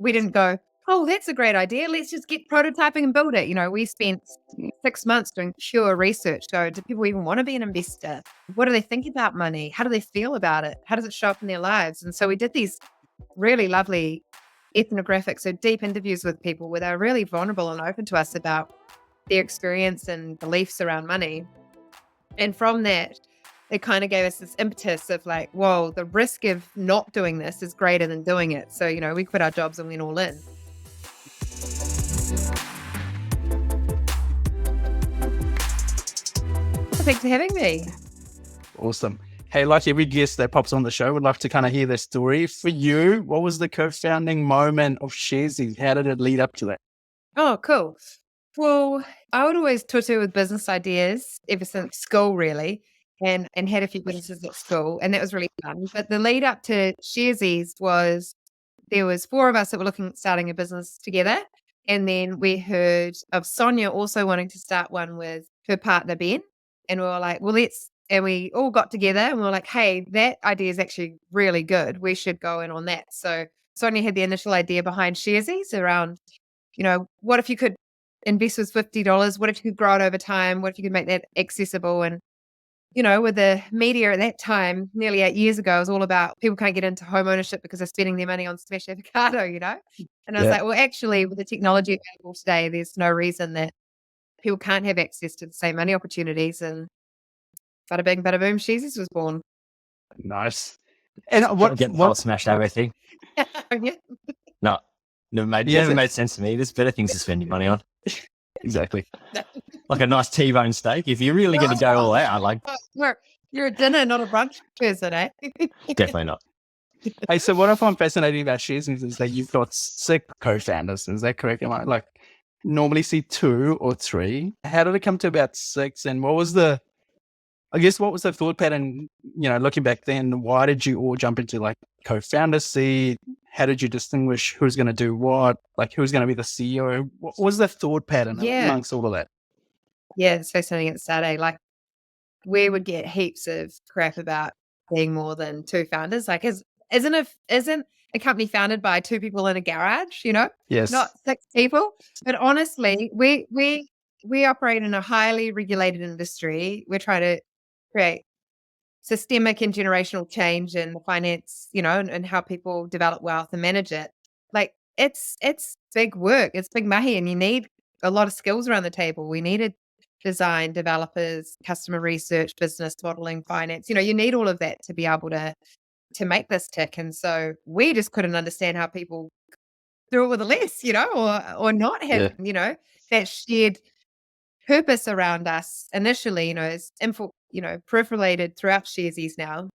we didn't go, oh, that's a great idea. Let's just get prototyping and build it. We spent 6 months doing pure research. Do people even want to be an investor? What do they think about money? How do they feel about it? How does it show up in their lives? And so we did these really lovely ethnographic, so deep interviews with people where they're really vulnerable and open to us about their experience and beliefs around money. And from that, it kind of gave us this impetus of like, whoa, the risk of not doing this is greater than doing it. So, we quit our jobs and went all in. Thanks for having me. Awesome. Hey, like every guest that pops on the show, would love to kind of hear their story. For you, what was the co-founding moment of Sharesies? How did it lead up to that? Oh, cool. Well, I would always tutor with business ideas ever since school, really, and had a few businesses at school, and that was really fun. But the lead up to Sharesies was there was 4 of us that were looking at starting a business together, and then we heard of Sonya also wanting to start one with her partner, Ben, and we were like, well, and we all got together and we were like, hey, that idea is actually really good. We should go in on that. So Sonya had the initial idea behind Sharesies around, what if you could invest with $50? What if you could grow it over time? What if you could make that accessible? And, with the media at that time, nearly 8 years ago, it was all about people can't get into home ownership because they're spending their money on Smash Avocado, And I was like, well, actually, with the technology available today, there's no reason that people can't have access to the same money opportunities. And bada bing, bada boom, Sharesies was born. Nice. And what Smash everything? Yeah. No, never made sense to me. There's better things to spend your money on. Exactly. Like a nice T-bone steak. If you're really going to go all out, like you're a dinner, not a brunch person, eh? Definitely not. Hey, so what I find fascinating about Sharesies is that you've got 6 co-founders. Is that correct? Am I like normally see 2 or 3? How did it come to about 6? And what was the thought pattern, looking back then? Why did you all jump into like co-founder seat? How did you distinguish who's going to do what? Like who's going to be the CEO? What was the thought pattern amongst all of that? Yeah, it's fascinating at the start, eh? Like we would get heaps of crap about being more than 2 founders. Like isn't a company founded by 2 people in a garage, Yes. Not 6 people. But honestly, we operate in a highly regulated industry. We're trying to create systemic and generational change in the finance, and how people develop wealth and manage it. Like it's big work. It's big mahi, and you need a lot of skills around the table. We needed design, developers, customer research, business modeling, finance. You need all of that to be able to make this tick. And so we just couldn't understand how people do it with a less, or not have, that shared purpose around us initially, is proliferated throughout Sharesies now.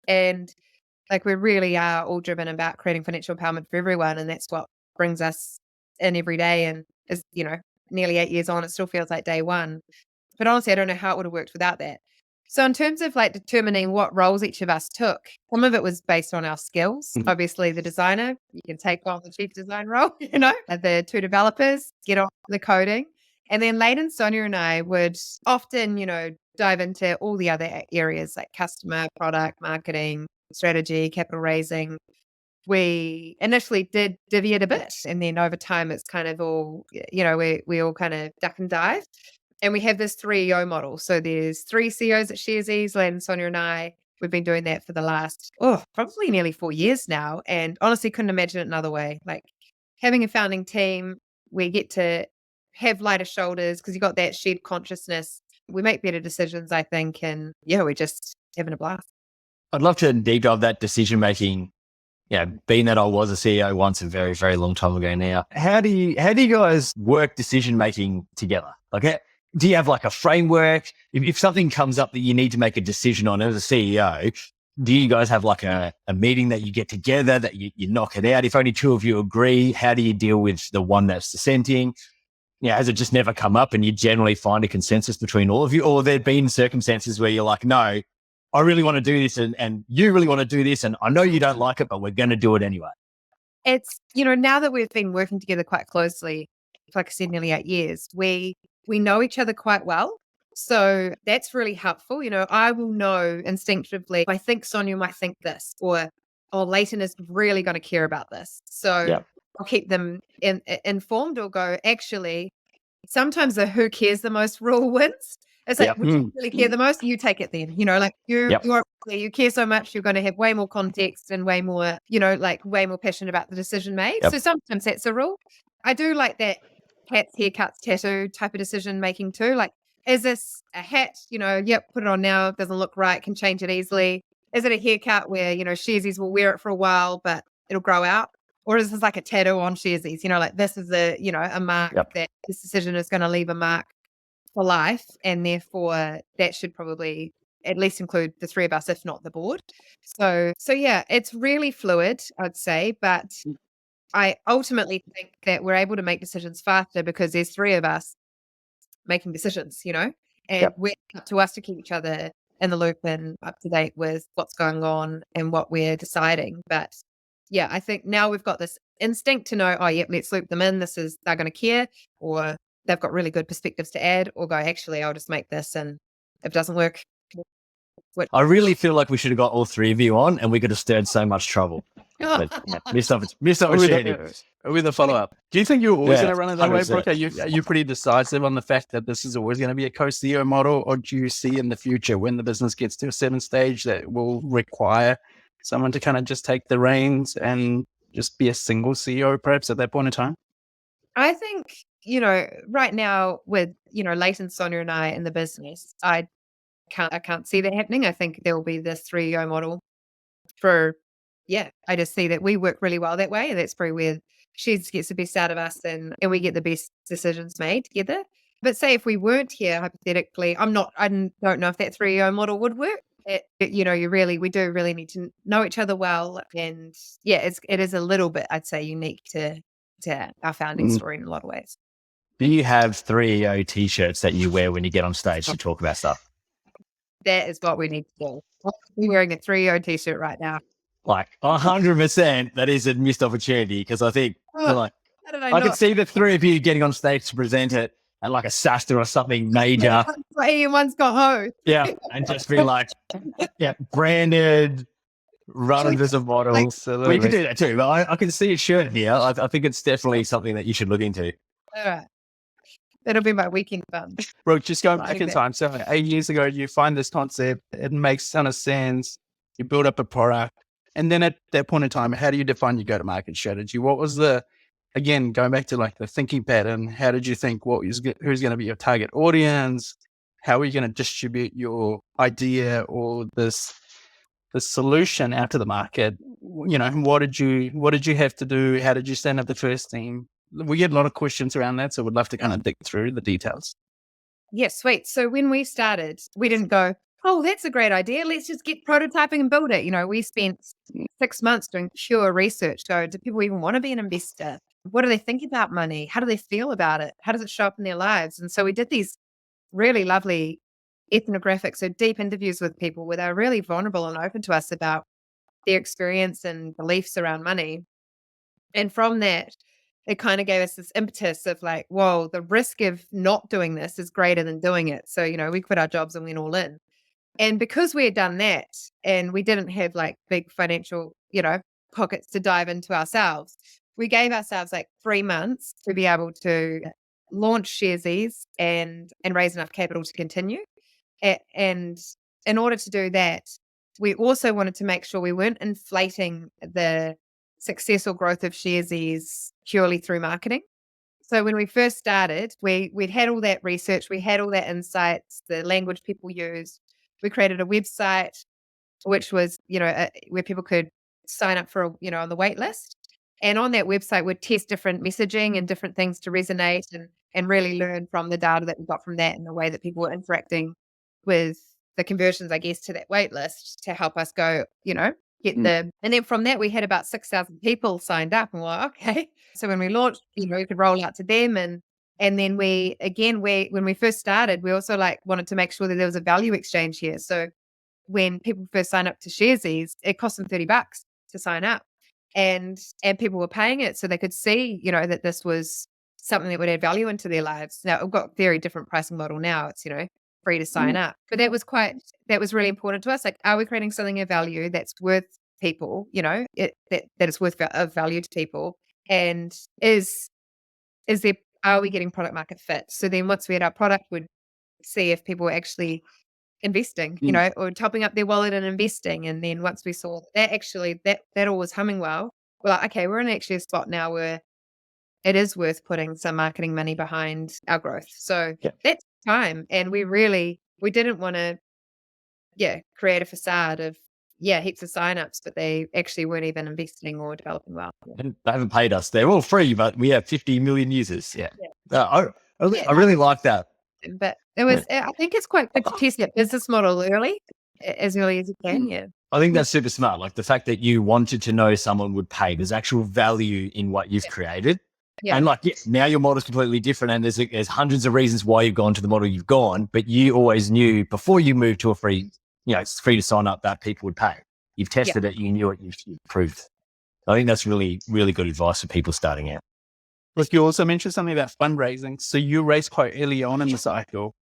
And like we really are all driven about creating financial empowerment for everyone. And that's what brings us in every day. And is, nearly 8 years on, it still feels like day one. But honestly, I don't know how it would have worked without that. So in terms of like determining what roles each of us took, some of it was based on our skills. Mm-hmm. Obviously, the designer, you can take on the chief design role, the 2 developers, get on the coding. And then Leighton, Sonya and I would often, dive into all the other areas like customer, product, marketing, strategy, capital raising. We initially did divvy it a bit. And then over time, it's kind of all, we all kind of duck and dive. And we have this 3EO model. So there's 3 CEOs at Sharesies, Leighton, Sonya and I. We've been doing that for the last, probably nearly 4 years now. And honestly, couldn't imagine it another way. Like having a founding team, we get to have lighter shoulders because you got that shared consciousness. We make better decisions, I think. And we're just having a blast. I'd love to deep dive that decision making. Yeah, being that I was a CEO once a very, very long time ago now. How do you guys work decision making together? Like, do you have like a framework? If something comes up that you need to make a decision on as a CEO, do you guys have like a meeting that you get together that you knock it out? If only 2 of you agree, how do you deal with the one that's dissenting? Has it just never come up and you generally find a consensus between all of you? Or there been circumstances where you're like, no, I really want to do this and you really want to do this and I know you don't like it, but we're going to do it anyway. It's, now that we've been working together quite closely, like I said, nearly 8 years, we know each other quite well. So that's really helpful. I will know instinctively, I think Sonya might think this, or Leighton is really going to care about this. So I'll keep them informed or go, actually, sometimes the who cares the most rule wins. It's like, Yep. would you really care the most? You take it then. Like Yep. you care so much, you're going to have way more context and way more, like way more passionate about the decision made. Yep. So sometimes that's a rule. I do like that hats, haircuts, tattoo type of decision making too. Like, is this a hat? Yep, put it on now. Doesn't look right. Can change it easily. Is it a haircut where, Sharesies will wear it for a while, but it'll grow out? Or is this like a tattoo on Sharesies? Like this is a mark that this decision is going to leave a mark for life, and therefore that should probably at least include the three of us, if not the board. So yeah, it's really fluid, I'd say, but I ultimately think that we're able to make decisions faster because there's three of us making decisions, and we're up to us to keep each other in the loop and up to date with what's going on and what we're deciding. But yeah, I think now we've got this instinct to know, let's loop them in. They're going to care, or they've got really good perspectives to add, or go, actually, I'll just make this, and if it doesn't work. I really feel like we should have got all three of you on, and we could have stirred so much trouble. But, missed opportunity. With a follow-up. Do you think you're always going to run it that way, 100%. Brooke? Are you pretty decisive on the fact that this is always going to be a co-CEO model, or do you see in the future when the business gets to a certain stage that will require someone to kind of just take the reins and just be a single CEO perhaps at that point in time? I think, right now with, Leighton, Sonya and I in the business, I can't see that happening. I think there will be this 3-year model I just see that we work really well that way. And that's probably where she gets the best out of us and we get the best decisions made together. But say if we weren't here, hypothetically, I don't know if that 3-year model would work. We do really need to know each other well. And it is a little bit, I'd say, unique to our founding story in a lot of ways. Do you have 3EO t-shirts that you wear when you get on stage to talk about stuff? That is what we need to do. I'm wearing a 3EO t-shirt right now. Like 100%, that is a missed opportunity because I think I could see the three of you getting on stage to present it at like a SaaSy or something major. One's got ho. Yeah, and just be like, branded, running as a model. We can do that too, but I can see a shirt here. I think it's definitely something that you should look into. All right. That'll be my weekend fun. Brooke, just going back in time. So 8 years ago, you find this concept. It makes a ton of sense. You build up a product. And then at that point in time, how do you define your go-to-market strategy? What was again, going back to like the thinking pattern, how did you think who's going to be your target audience? How are you going to distribute your idea or the solution out to the market? What did you have to do? How did you stand up the first team? We get a lot of questions around that, so we'd love to kind of dig through the details. Yes, sweet. So when we started, we didn't go, oh, that's a great idea. Let's just get prototyping and build it. We spent 6 months doing pure research. So do people even want to be an investor? What do they think about money? How do they feel about it? How does it show up in their lives? And so we did these really lovely ethnographic, so deep interviews with people where they're really vulnerable and open to us about their experience and beliefs around money. And from that, it kind of gave us this impetus of like, whoa, the risk of not doing this is greater than doing it. So, we quit our jobs and went all in. And because we had done that and we didn't have like big financial, pockets to dive into ourselves, we gave ourselves like 3 months to be able to launch Sharesies and raise enough capital to continue. And in order to do that, we also wanted to make sure we weren't inflating the success or growth of Sharesies purely through marketing. So when we first started, we'd had all that research, we had all that insights, the language people used. We created a website, which was, where people could sign up for, on the wait list. And on that website, we'd test different messaging and different things to resonate and really learn from the data that we got from that and the way that people were interacting with the conversions, I guess, to that wait list to help us go, get them. And then from that, we had about 6,000 people signed up and we're like, okay. So when we launched, we could roll out to them. And then when we first started, we also wanted to make sure that there was a value exchange here. So when people first sign up to Sharesies, it cost them $30 to sign up. And people were paying it so they could see, that this was something that would add value into their lives. Now we've got a very different pricing model now. It's, free to sign up. But that was really important to us. Like, are we creating something of value that's worth people, that is worth of value to people? and are we getting product market fit? So then once we had our product, we'd see if people were actually investing, or topping up their wallet and investing. And then once we saw that actually that all was humming well, we're like, okay, we're in actually a spot now where it is worth putting some marketing money behind our growth. So that's time. And we didn't want to, create a facade of, heaps of signups, but they actually weren't even investing or developing well. And they haven't paid us. They're all free, but we have 50 million users. I really like that. But it was, I think it's quite good to test that business model as early as you can. Yeah. I think that's super smart. Like the fact that you wanted to know someone would pay. There's actual value in what you've created. Yeah. And now your model's completely different, and there's hundreds of reasons why you've gone to the model you've gone, but you always knew before you moved to a free, it's free to sign up, that people would pay. You've tested it, you knew it, you've proved. I think that's really, really good advice for people starting out. Look, you also mentioned something about fundraising. So you raised quite early on in the cycle.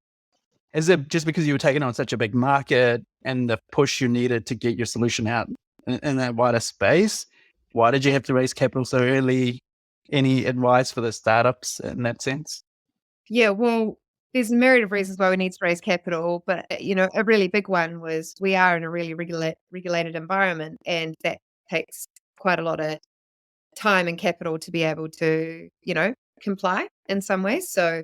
Is it just because you were taking on such a big market and the push you needed to get your solution out in that wider space? Why did you have to raise capital so early? Any advice for the startups in that sense? Yeah, well, there's a myriad of reasons why we need to raise capital, but a really big one was we are in a really regulated environment, and that takes quite a lot of time and capital to be able to, comply in some ways. So,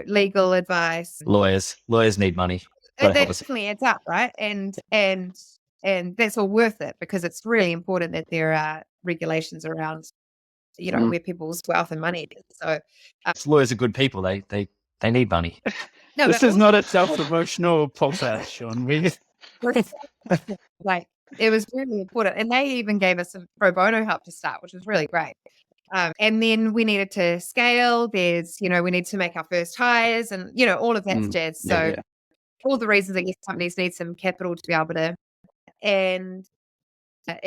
legal advice. Lawyers need money. That definitely adds up, right? And that's all worth it, because it's really important that there are regulations around, where people's wealth and money is. So lawyers are good people. They need money. No, this is not a self-promotional podcast, Sean. It was really important. And they even gave us some pro bono help to start, which was really great. And then we needed to scale. There's, we need to make our first hires and, all of that jazz. So all the reasons I guess companies need some capital to be able to, and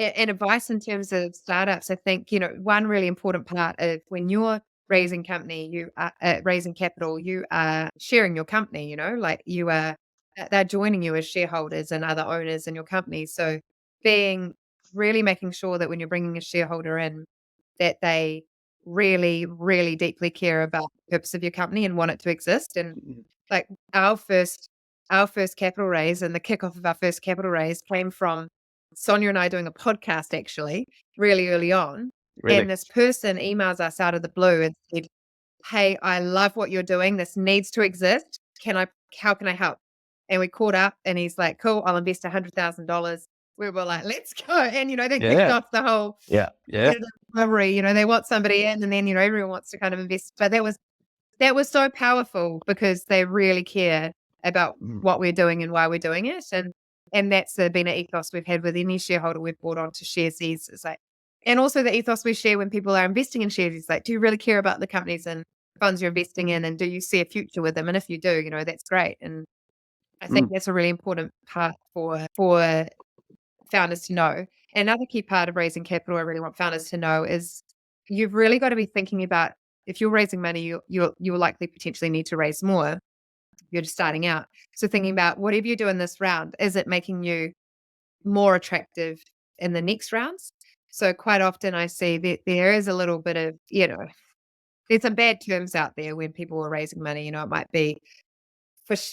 advice in terms of startups, I think, one really important part of when you're raising company, you are raising capital, you are sharing your company, you are, they're joining you as shareholders and other owners in your company. So really making sure that when you're bringing a shareholder in, that they really, really deeply care about the purpose of your company and want it to exist. And like our first capital raise and the kickoff of our first capital raise came from Sonya and I doing a podcast actually really early on. Really? And this person emails us out of the blue and said, "Hey, I love what you're doing. This needs to exist. How can I help?" And we caught up and he's like, "Cool, I'll invest $100,000. We were like, "Let's go." And, they kicked off the whole recovery. They want somebody in, and then, everyone wants to kind of invest. But that was so powerful because they really care about what we're doing and why we're doing it. And that's been an ethos we've had with any shareholder we've brought on to Sharesies. It's like, and also the ethos we share when people are investing in Sharesies, like, do you really care about the companies and funds you're investing in? And do you see a future with them? And if you do, that's great. And I think that's a really important part for founders to know. Another key part of raising capital I really want founders to know is you've really got to be thinking about, if you're raising money, you'll likely potentially need to raise more. You're just starting out. So thinking about whatever you do in this round, is it making you more attractive in the next rounds? So quite often I see that there is a little bit of, there's some bad terms out there when people are raising money. It might be,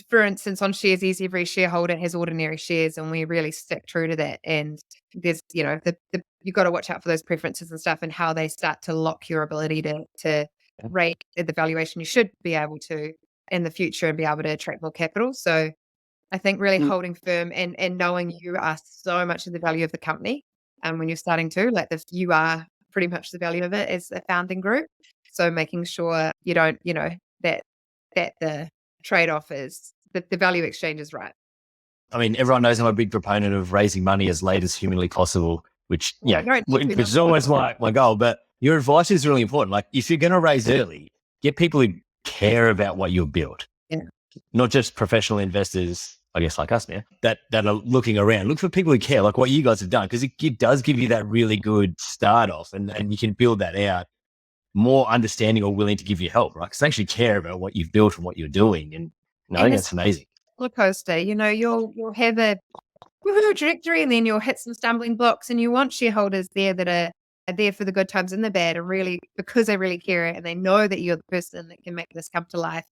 for instance, on Sharesies, every shareholder has ordinary shares, and we really stick true to that. And there's, you've got to watch out for those preferences and stuff and how they start to lock your ability to rate at the valuation you should be able to in the future and be able to attract more capital. So I think really holding firm and knowing you are so much of the value of the company. And when you're starting to, you are pretty much the value of it as a founding group. So making sure you don't, that the trade-off is that the value exchange is right. I mean, everyone knows I'm a big proponent of raising money as late as humanly possible, which is always my goal. But your advice is really important. Like, if you're going to raise early, get people who care about what you've built. Yeah. Not just professional investors, I guess, like us now, that are looking around. Look for people who care, like what you guys have done, because it does give you that really good start off, and you can build that out. More understanding or willing to give you help, right? Because they actually care about what you've built and what you're doing. And I think that's amazing. Roller coaster, you'll have a trajectory, and then you'll hit some stumbling blocks, and you want shareholders there that are are there for the good times and the bad, and really, because they really care and they know that you're the person that can make this come to life,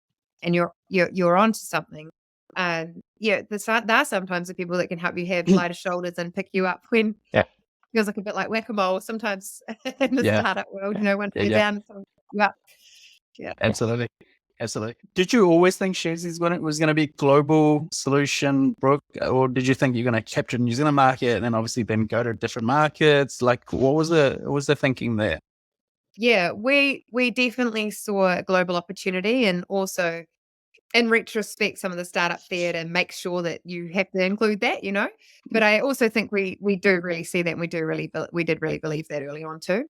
and you're onto something. There are sometimes the people that can help you have lighter shoulders and pick you up when it feels like a bit like whack-a-mole sometimes in the startup world, once you're down, someone pick you up. Yeah. Absolutely. Did you always think Sharesies was going to be a global solution, Brooke, or did you think you're going to capture the New Zealand market and then obviously then go to different markets? Like, what was the thinking there? Yeah, we definitely saw a global opportunity, and also in retrospect, some of the startup theatre makes sure that you have to include that, But I also think we do really see that, and we did really believe that early on too.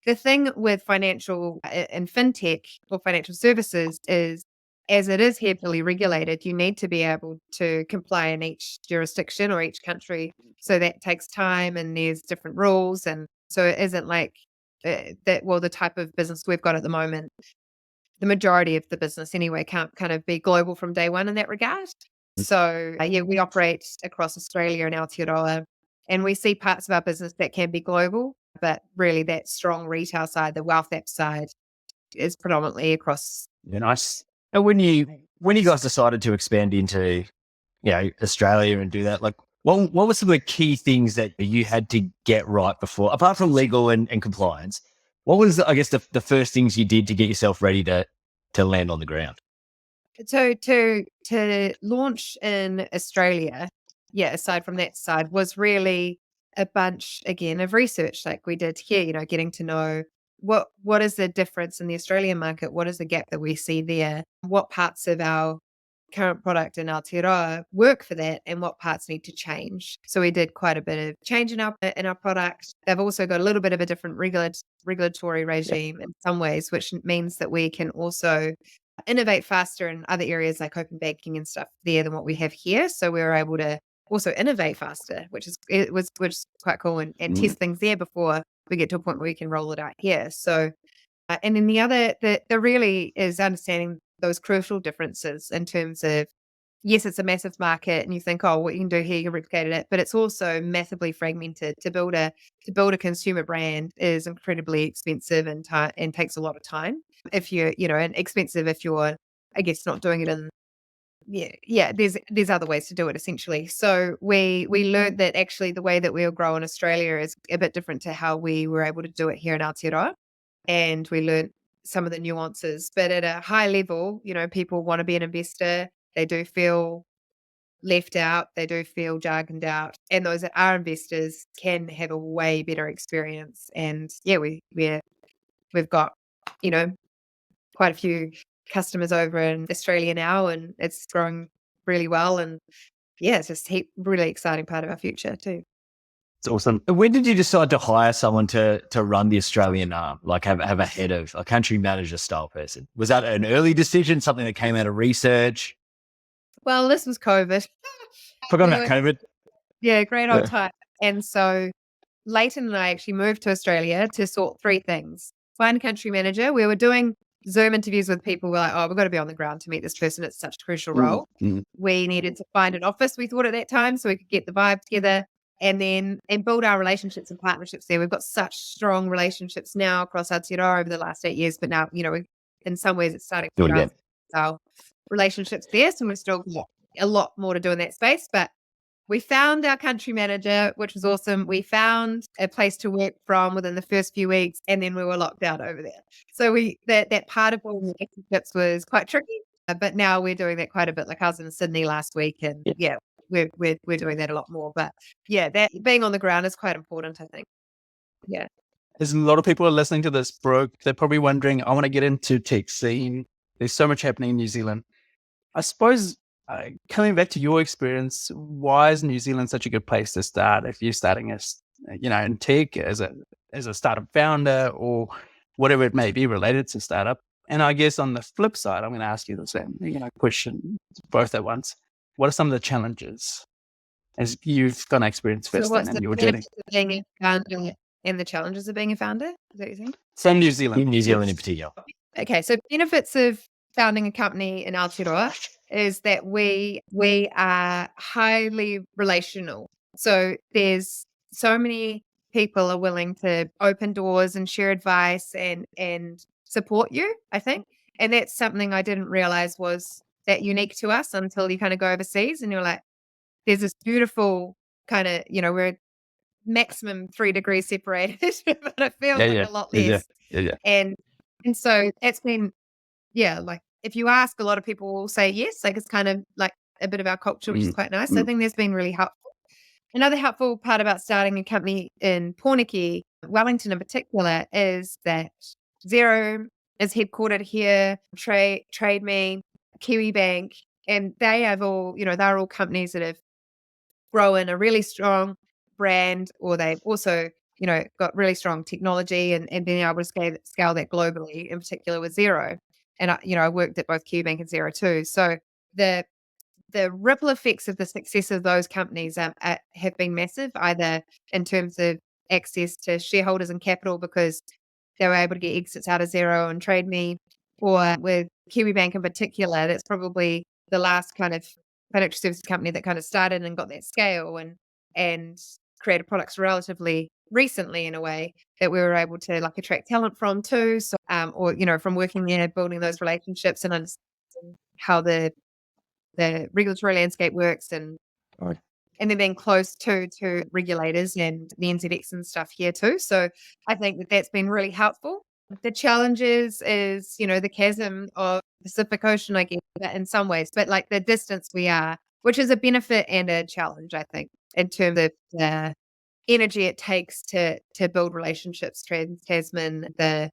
The thing with financial and fintech or financial services is, as it is heavily regulated, you need to be able to comply in each jurisdiction or each country. So that takes time, and there's different rules. And so it isn't like the type of business we've got at the moment, the majority of the business anyway, can't kind of be global from day one in that regard. So we operate across Australia and Aotearoa, and we see parts of our business that can be global, but really that strong retail side, the wealth app side, is predominantly across. Yeah, nice. And when you guys decided to expand into, Australia and do that, like, what were some of the key things that you had to get right before, apart from legal and compliance? What was, I guess, the first things you did to get yourself ready to land on the ground? So to launch in Australia, aside from that side, was really a bunch, again, of research like we did here, getting to know what is the difference in the Australian market, what is the gap that we see there, what parts of our current product in Aotearoa work for that, and what parts need to change. So we did quite a bit of change in our product. They've also got a little bit of a different regulatory regime in some ways, which means that we can also innovate faster in other areas like open banking and stuff there than what we have here. So we were able to also innovate faster, which is quite cool, and test things there before we get to a point where we can roll it out here. So, and then the really is understanding those crucial differences in terms of, yes, it's a massive market, and you think, oh, what you can do here, you replicated it, but it's also massively fragmented. To build a consumer brand is incredibly expensive and takes a lot of time. If you're, and expensive if you're, I guess, not doing it in. There's other ways to do it essentially. So we learned that actually the way that we'll grow in Australia is a bit different to how we were able to do it here in Aotearoa, and we learned some of the nuances. But at a high level, people want to be an investor. They do feel left out. They do feel jargoned out, and those that are investors can have a way better experience. And we've got quite a few customers over in Australia now, and it's growing really well. And it's just a really exciting part of our future too. It's awesome. When did you decide to hire someone to run the Australian arm, like have a head of a country manager style person? Was that an early decision, something that came out of research? Well, this was COVID. Forgot about COVID. Yeah, great old time. And so Leighton and I actually moved to Australia to sort three things. Find a country manager. We were doing Zoom interviews with people. We're like, oh, we've got to be on the ground to meet this person. It's such a crucial role. We needed to find an office, we thought at that time, so we could get the vibe together and build our relationships and partnerships there. We've got such strong relationships now across Aotearoa over the last 8 years, but now, in some ways it's starting to grow our relationships there. So we're still a lot more to do in that space, but we found our country manager, which was awesome. We found a place to work from within the first few weeks, and then we were locked out over there. So that part of building relationships was quite tricky, but now we're doing that quite a bit. Like I was in Sydney last week, and we're doing that a lot more. But that being on the ground is quite important, I think. Yeah. There's a lot of people who are listening to this, Brooke. They're probably wondering, I want to get into tech scene. There's so much happening in New Zealand. I suppose coming back to your experience, why is New Zealand such a good place to start if you're starting in tech as a startup founder or whatever it may be related to startup? And I guess on the flip side, I'm going to ask you the same question, both at once. What are some of the challenges as you've got experience firsthand in your journey? Being a founder and the challenges of being a founder? Is that what you're saying? From New Zealand. In New Zealand in particular. Okay, so benefits of founding a company in Aotearoa is that we are highly relational. So there's so many people are willing to open doors and share advice and support you, I think. And that's something I didn't realize was that unique to us until you kind of go overseas and you're like, there's this beautiful kind of, we're maximum 3 degrees separated, but it feels like a lot less. Yeah. And so it's been, like if you ask, a lot of people will say yes, like it's kind of like a bit of our culture, which is quite nice. I think there's been really helpful. Another helpful part about starting a company in Pōneke, Wellington in particular, is that Xero is headquartered here, Trade Me, Kiwi Bank, and they have all, they're all companies that have grown a really strong brand, or they've also, got really strong technology and being able to scale that globally, in particular with Xero. And I worked at both Kiwi Bank and Xero too. So the ripple effects of the success of those companies have been massive, either in terms of access to shareholders and capital because they were able to get exits out of Xero and Trade Me, or with Kiwi Bank in particular, that's probably the last kind of financial services company that kind of started and got that scale and created products relatively recently in a way that we were able to like attract talent from too. So, or, from working there, building those relationships and understanding how the regulatory landscape works and then being close to regulators and the NZX and stuff here too. So I think that that's been really helpful. The challenges is, the chasm of the Pacific Ocean, I guess, in some ways, but like the distance we are, which is a benefit and a challenge, I think, in terms of the energy it takes to build relationships, Tasman, the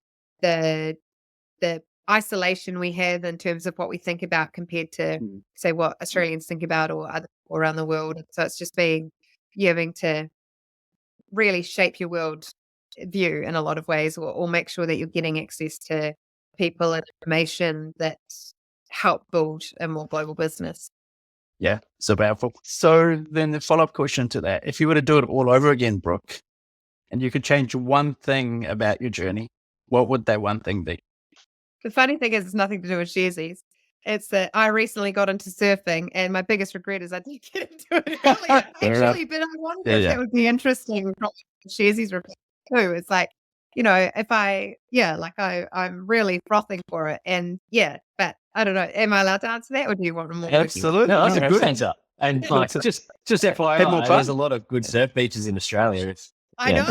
isolation we have in terms of what we think about compared to say what Australians think about or other around the world. So it's just having to really shape your world view in a lot of ways, or make sure that you're getting access to people and information that help build a more global business. Yeah, so powerful. So then the follow-up question to that, if you were to do it all over again, Brooke, and you could change one thing about your journey, what would that one thing be? The funny thing is, it's nothing to do with Sharesies. It's that I recently got into surfing, and my biggest regret is I didn't get into it earlier. Actually, but I wonder if that would be interesting from Sharesies too. It's like, if I'm really frothing for it, and but I don't know. Am I allowed to answer that, or do you want more? Absolutely. No, that's a good answer. And like, just FYI, there's a lot of good surf beaches in Australia. I know.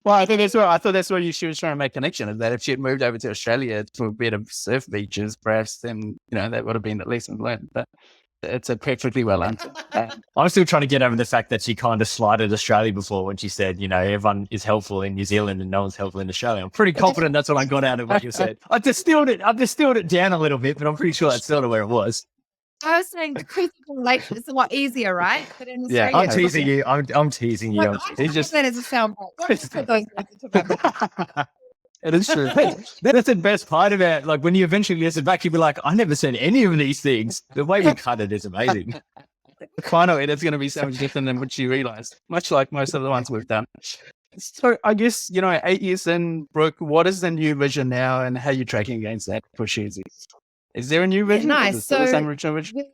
Well, I thought that's what she was trying to make connection, is that if she had moved over to Australia for a bit of surf beaches, perhaps then, that would have been the lesson learned. But it's a perfectly well answer. I'm still trying to get over the fact that she kind of slighted Australia before when she said, everyone is helpful in New Zealand and no one's helpful in Australia. I'm pretty confident that's what I got out of what you said. I distilled it down a little bit, but I'm pretty sure that's sort of where it was. I was saying the critical relation is a lot easier, right? But in Australia, I'm teasing you. I'm teasing you. He's just that as a soundbite. It is true. That's the best part about, like, when you eventually listen back, you'll be like, I never said any of these things. The way we cut it is amazing. Finally, it's going to be so much different than what you realized, much like most of the ones we've done. So I guess, 8 years in, Brooke, what is the new vision now and how are you tracking against that for Sharesies? Is there a new vision? Nice. Is it still the same original vision?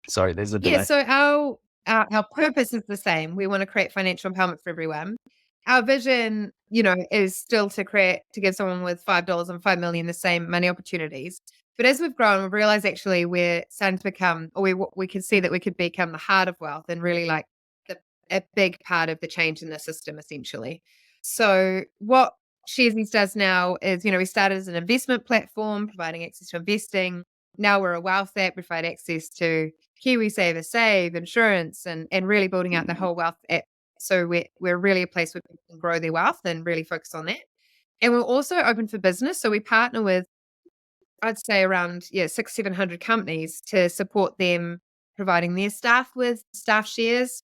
Sorry, there's a delay. Yeah, so our purpose is the same. We want to create financial empowerment for everyone. Our vision, is still to give someone with $5 and $5 million the same money opportunities. But as we've grown, we've realized actually we're starting to become, or we can see that we could become the heart of wealth and really like a big part of the change in the system, essentially. So what Sharesies does now is, we started as an investment platform, providing access to investing. Now we're a wealth app, provide access to KiwiSaver, Save, insurance, and really building out the whole wealth app. So we're really a place where people can grow their wealth and really focus on that. And we're also open for business. So we partner with, I'd say around 600-700 companies to support them, providing their staff with staff shares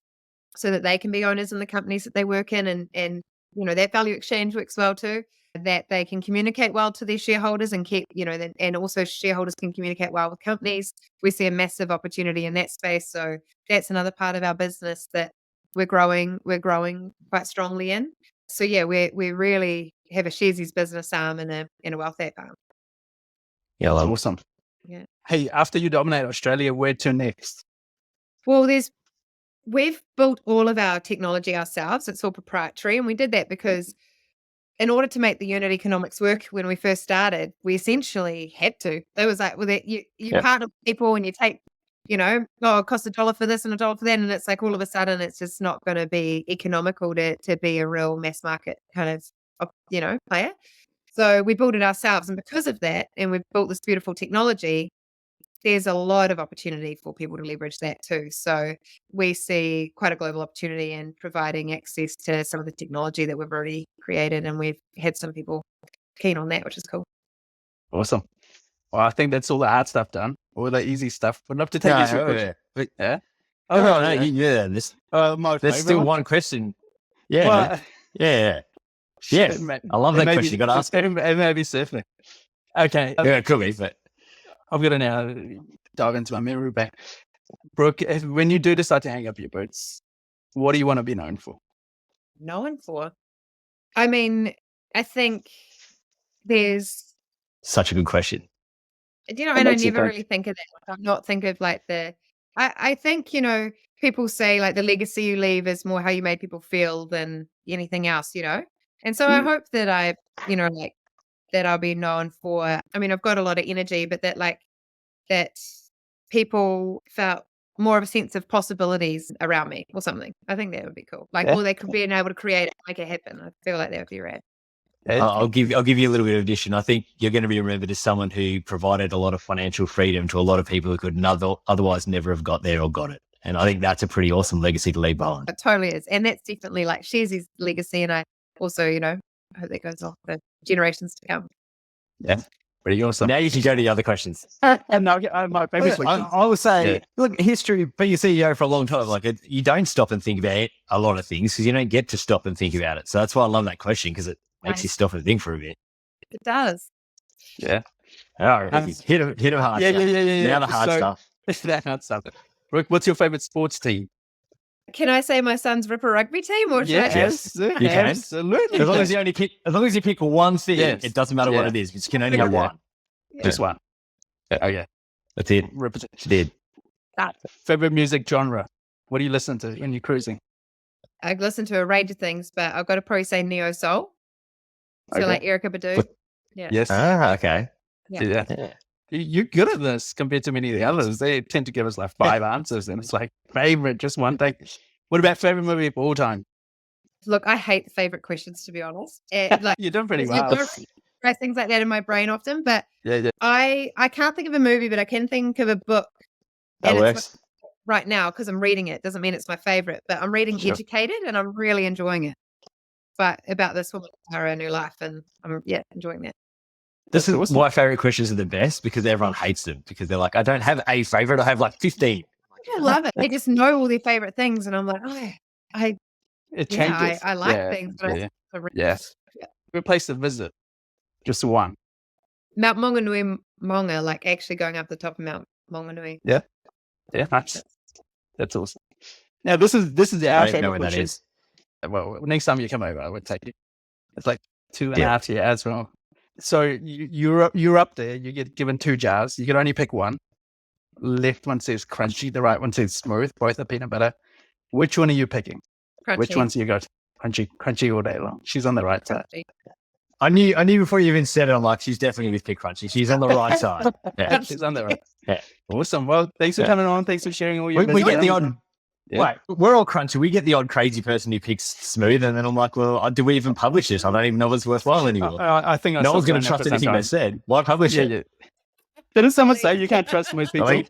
so that they can be owners in the companies that they work in, and that value exchange works well too, that they can communicate well to their shareholders and keep, and also shareholders can communicate well with companies. We see a massive opportunity in that space. So that's another part of our business that we're growing quite strongly in. So we really have a Sharesies business arm and a wealth app arm. Yeah, awesome. Yeah. Hey, after you dominate Australia, where to next? Well, there's we've built all of our technology ourselves. It's all proprietary. And we did that because in order to make the unit economics work when we first started, we essentially had to. It was like, well, you partner with people and you take, it costs $1 for this and $1 for that. And it's like all of a sudden it's just not going to be economical to be a real mass market kind of, player. So we built it ourselves. And because of that, and we've built this beautiful technology, there's a lot of opportunity for people to leverage that too. So we see quite a global opportunity in providing access to some of the technology that we've already created. And we've had some people keen on that, which is cool. Awesome. Well, I think that's all the hard stuff done. All the easy stuff. Would love to take you through. Yeah. Oh, no, yeah. There's still one question. Yeah. Well, yeah. Yes. I love that question. You got to ask it. It may be surfing. Okay. Yeah, it could be, but I've got to now dive into my memory bank. Brooke, when you do decide to hang up your boots, what do you want to be known for? Known for? I mean, I think there's... Such a good question. And I never really think of that. I'm not think of like I think, people say like the legacy you leave is more how you made people feel than anything else, And so I hope that that I'll be known for, I've got a lot of energy, but that people felt more of a sense of possibilities around me or something. I think that would be cool. Or they could be able to create it, make it happen. I feel like that would be rad. I'll give you a little bit of addition. I think you're going to be remembered as someone who provided a lot of financial freedom to a lot of people who could otherwise never have got there or got it. And I think that's a pretty awesome legacy to leave behind. It totally is. And that's definitely like Sharesies' legacy. And I also, I hope that goes on for generations to come. Yeah. Pretty awesome. Now you can go to the other questions. And now my favorite question. I would say, look, history, being a CEO for a long time, you don't stop and think about a lot of things because you don't get to stop and think about it. So that's why I love that question because it makes you stop and think for a bit. It does. Yeah. All right. Hit him hard. Yeah. Now the hard stuff. That hard stuff. Brooke, what's your favorite sports team? Can I say my son's Ripper rugby team? Or yes, you can. Absolutely. As long as you pick one thing, it doesn't matter what it is. You can only have one. Yeah. Just one. Okay. That's it. Represent. Favorite music genre? What do you listen to when you're cruising? I listen to a range of things, but I've got to probably say neo soul. So like Erykah Badu. Yeah. Yes. Okay. Yeah. You're good at this compared to many of the others. They tend to give us like 5 answers, and it's like favorite, just one thing. What about favorite movie of all time? Look, I hate the favorite questions, to be honest. You're doing pretty well. I things like that in my brain often, but yeah. I can't think of a movie, but I can think of a book. That works. Right now, because I'm reading it, doesn't mean it's my favorite, but I'm reading Educated, and I'm really enjoying it. But about this woman, her new life, and I'm enjoying that. This is why favorite questions are the best, because everyone hates them because they're like, I don't have a favorite, I have like 15. I love it. They just know all their favorite things, and I'm like, it changes. I like things. But Good place to visit. Just one. Mount Maunganui, like actually going up the top of Mount Maunganui. Yeah, nice. That's awesome. Now this is our favorite know where that is. Well, next time you come over, I would take you. It's like 2.5 years as well. So you're up there. You get given 2 jars. You can only pick one. Left one says crunchy. The right one says smooth. Both are peanut butter. Which one are you picking? Crunchy. Which ones you got? Crunchy all day long. She's on the right side. I knew before you even said it. I'm like, she's definitely going to pick crunchy. She's on the right side. Yeah. She's on the right. Yeah. Awesome. Well, thanks for coming on. Thanks for sharing all your. We get the odd. Wait, we're all crunchy. We get the odd crazy person who picks smooth, and then I'm like, well, do we even publish this? I don't even know if it's worthwhile anymore. I think no one's going to trust anything they said. Why publish it? Yeah. Didn't someone say you can't trust smooth people?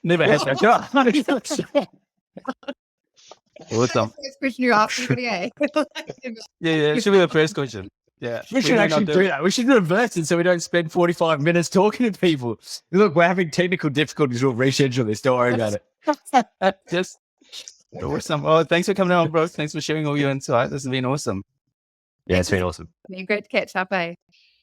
Never had that. Awesome. First question you asked somebody, Yeah. It should be the first question. Yeah. We should actually do that. We should reverse it so we don't spend 45 minutes talking to people. Look, we're having technical difficulties. We'll reschedule this. Don't worry about it. Just awesome. Oh, thanks for coming on, bro. Thanks for sharing all your insight. This has been awesome. Yeah, it's been awesome. It's been great to catch up, eh?